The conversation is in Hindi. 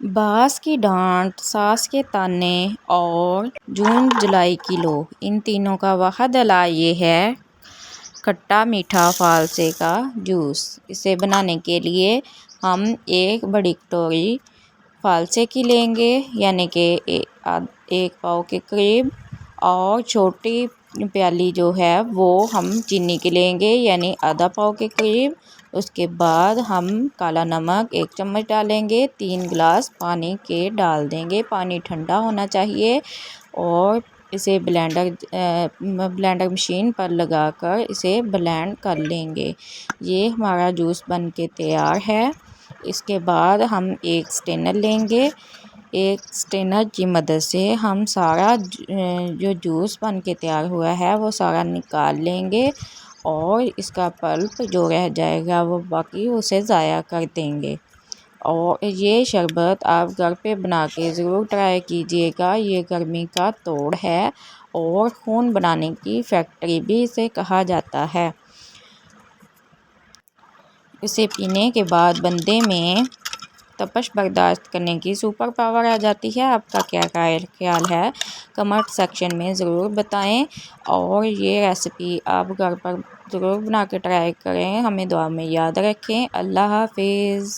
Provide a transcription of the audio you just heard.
बाँस की डांट, सास के ताने और जून जुलाई की लो, इन तीनों का वाहिद इलाज ये है खट्टा मीठा फालसे का जूस। इसे बनाने के लिए हम एक बड़ी कटोरी फालसे की लेंगे यानी कि एक पाव के करीब, और छोटी प्याली जो है वो हम चीनी की लेंगे यानी आधा पाव के करीब। उसके बाद हम काला नमक 1 चम्मच डालेंगे, 3 गिलास पानी के डाल देंगे। पानी ठंडा होना चाहिए और इसे ब्लेंडर मशीन पर लगाकर इसे ब्लेंड कर लेंगे। ये हमारा जूस बन के तैयार है। इसके बाद हम एक स्ट्रेनर लेंगे। एक स्ट्रेनर की मदद से हम सारा जो जूस बन के तैयार हुआ है वो सारा निकाल लेंगे और इसका पल्प जो रह जाएगा वो बाकी उसे ज़ाया कर देंगे। और ये शरबत आप घर पे बना के ज़रूर ट्राई कीजिएगा। ये गर्मी का तोड़ है और खून बनाने की फैक्ट्री भी इसे कहा जाता है। इसे पीने के बाद बंदे में तपश बर्दाश्त करने की सुपर पावर आ जाती है। आपका क्या ख्याल है कमेंट सेक्शन में ज़रूर बताएं और ये रेसिपी आप घर पर ज़रूर बना के ट्राई करें। हमें दुआ में याद रखें। अल्लाह हाफिज़।